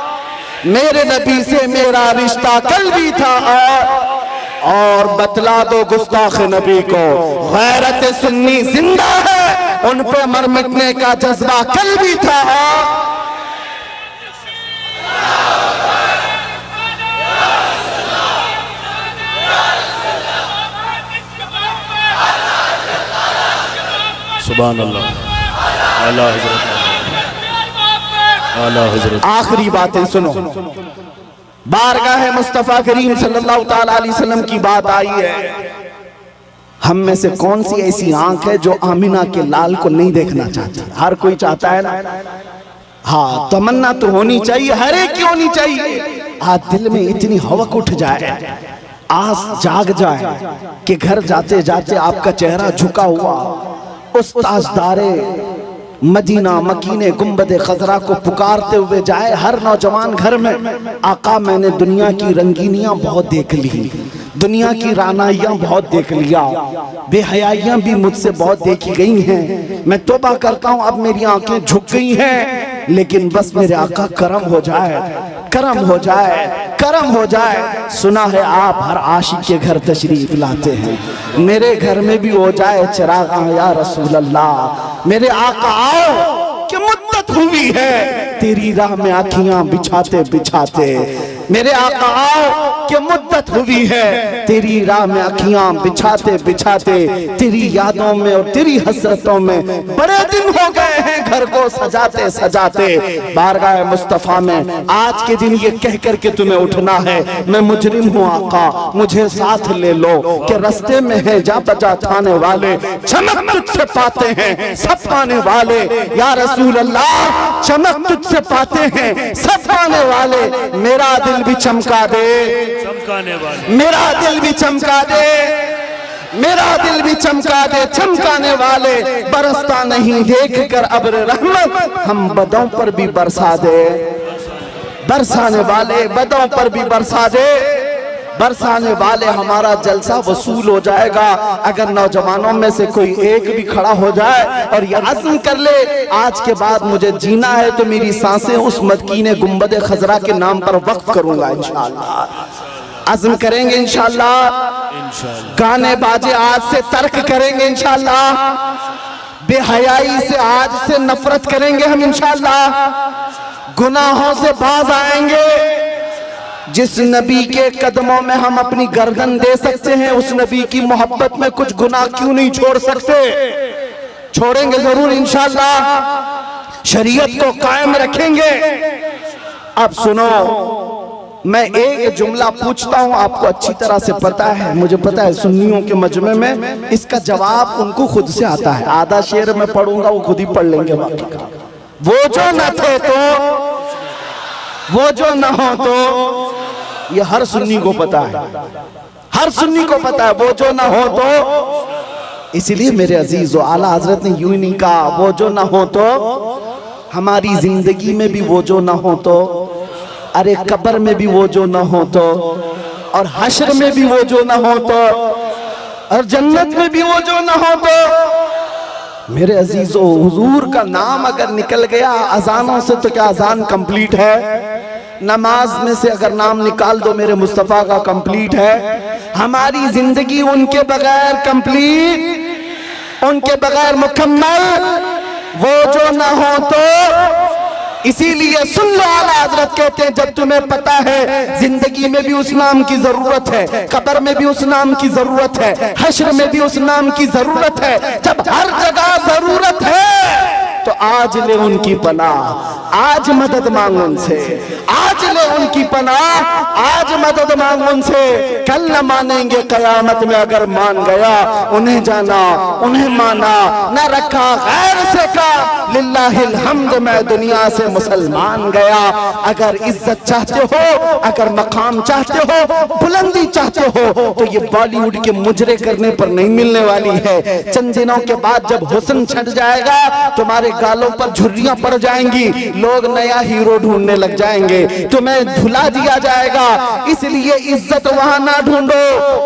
मेरे नबी से मेरा रिश्ता कल भी था और बतला दो गुस्ताख नबी को गैरत सुन्नी जिंदा है, उन पे मर मिटने का जज्बा कल भी था। सुभान अल्लाह, आला हज़रत, आला हज़रत। आखिरी बातें सुनो, बारगाह मुस्तफा करीम सल्लल्लाहु ताला अलैहि वसल्लम की बात आई है। हम में से कौन सी ऐसी आंख है जो आमिना के लाल को नहीं देखना चाहती? हर कोई चाहता है ना? हाँ, तमन्ना तो होनी चाहिए, हर एक की होनी चाहिए। आज दिल में इतनी हवक उठ जाए, आस जाग जाए कि घर जाते जाते आपका चेहरा झुका हुआ उस ताजदारे मदीना मकीने गुंबद खजरा को पुकारते हुए जाए हर नौजवान घर में। आका, मैंने दुनिया की रंगीनियां बहुत देख ली, दुनिया की रानाइयां बहुत देख लिया, बेहयाइयां भी मुझसे बहुत देखी गई हैं। मैं तौबा करता हूं अब मेरी आंखें झुक गई हैं, लेकिन बस मेरे आका करम हो जाए, करम हो जाए, करम हो जाए। सुना है आप हर आशिक के घर तशरीफ लाते हैं, मेरे घर में भी हो जाए चिरागा या रसूल अल्लाह। मेरे आका आओ कि मुद्दत हुई है तेरी राह में आँखियां बिछाते बिछाते, मेरे आका आओ कि मुद्दत हुई है तेरी राह में आँखियां बिछाते बिछाते, तेरी यादों में और तेरी हसरतों में बड़े दिन हो गए हैं घर को सजाते सजाते बारगाह मुस्तफा में आज के दिन ये कह कर के तुम्हें उठना है, मैं मुजरिम हूँ आका, मुझे साथ ले लो कि रास्ते में है जा बजा थाने वाले, चमक तुझसे पाते हैं सब पाने वाले। या रसूल अल्लाह, चमक तुझसे पाते हैं सब पाने वाले, मेरा दिल भी चमका दे, चमकाने वाले, मेरा दिल भी चमका दे, मेरा दिल भी चमका दे, चमकाने वाले। बरसता नहीं देख कर अब्र रहमत, हम बदों पर भी बरसा दे, बरसाने वाले बदों पर भी बरसा दे, बरसाने वाले। हमारा जलसा वसूल हो जाएगा अगर नौजवानों में से कोई एक भी खड़ा हो जाए और ये अज़्म कर ले आज के बाद मुझे जीना है तो मेरी सांसें उस मदकीने गुंबद खजरा के नाम पर वक्फ करूंगा इंशाअल्लाह। अज़्म करेंगे इंशाअल्लाह, गाने बाजे आज से तर्क करेंगे इंशाअल्लाह, बेहयाई से आज से नफरत करेंगे हम इंशाअल्लाह, गुनाहों से बाज आएंगे। जिस नबी के कदमों में हम अपनी गर्दन दे सकते हैं उस नबी की मोहब्बत में कुछ गुनाह क्यों नहीं छोड़ सकते? छोड़ेंगे जरूर इंशाअल्लाह, शरीयत को कायम रखेंगे। अब सुनो, मैं एक जुमला पूछता हूं, आपको अच्छी तरह से पता है, मुझे पता है सुन्नियों के मजमे में इसका जवाब उनको खुद से आता है। आधा शेर मैं पढ़ूंगा, वो खुद ही पढ़ लेंगे बाकी का। वो जो न थे तो, वो जो न हो तो, ये हर सुन्नी को पता है, हर सुन्नी को पता है, वो जो ना हो तो। इसलिए मेरे अजीज व आला हजरत ने यूं ही नहीं कहा वो जो ना हो तो, हमारी जिंदगी में भी वो जो ना हो तो, अरे कब्र में भी वो जो ना हो तो, और हश्र में भी वो जो ना हो तो, और जन्नत में भी वो जो ना हो तो। मेरे अजीजों, हुजूर का नाम अगर निकल गया अजानों से तो क्या अजान कंप्लीट है? नमाज में से अगर नाम निकाल दो मेरे मुस्तफा का कंप्लीट है। हमारी जिंदगी उनके बगैर कंप्लीट, उनके बगैर मुकम्मल, वो जो ना हो तो। इसीलिए सुन लो, आला हजरत कहते हैं जब तुम्हें पता है जिंदगी में भी उस नाम की जरूरत है, कब्र में भी उस नाम की जरूरत है, हश्र में भी उस नाम की जरूरत है, जब हर जगह जरूरत है तो आज ले उनकी पनाह, आज मदद मांग उनसे, आज ले उनकी पनाह, आज मदद मांग उनसे। कल न मानेंगे कयामत में अगर मान गया, उन्हें जाना उन्हें माना, न रखा गैर से का, लिल्लाहिल हम्द मैं दुनिया से मुसलमान गया। अगर इज्जत चाहते हो, अगर मकाम चाहते हो, बुलंदी चाहते हो तो ये बॉलीवुड के मुजरे करने पर नहीं मिलने वाली है। चंद दिनों के बाद जब हुस्न छट जाएगा, तुम्हारे गालों पर झुर्रियां पड़ जाएंगी, लोग नया हीरो ढूंढने लग जाएंगे, तुम्हें भुला दिया जाएगा। इसलिए इज्जत वहां ना ढूंढो,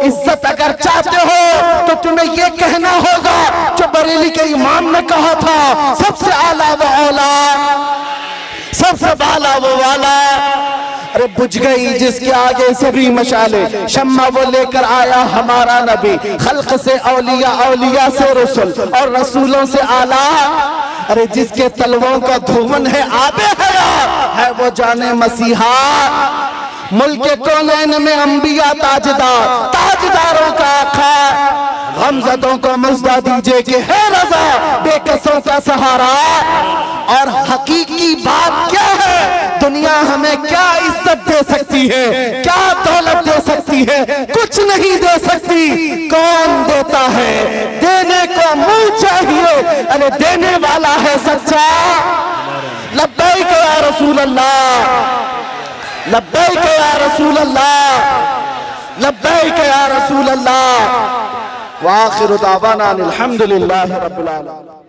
इज्जत अगर चाहते हो तो तुम्हें ये कहना होगा जो बरेली के इमाम ने कहा था, सबसे आला वो औला, सबसे बाला वो वाला। अरे बुझ गई जिसके आगे सभी मशाले, शम्मा वो लेकर आया हमारा नबी, खल्क से औलिया, औलिया से रसूल, और रसूलों से आला। अरे जिसके तलवों का धुवन है आबे हयात, है वो जाने मसीहा। मुल्क कौनैन में अंबिया ताजदार, ताजदारों का आका, गमज़दों को मज़दा दीजिए कि है रज़ा, बेकसों का सहारा। और हकीकी बात क्या है, दुनिया हमें क्या इज्जत दे सकती है, क्या दौलत दे सकती है? कुछ नहीं दे सकती। कौन देता है? देने को मुंह चाहिए, अरे देने वाला है सच्चा। लब्बैक या रसूल अल्लाह, लब्बैक या रसूल अल्लाह, लब्बैक या रसूल अल्लाह। व आखिरु दावाना अनिल हम्दुलिल्लाहि रब्बिल आलमीन।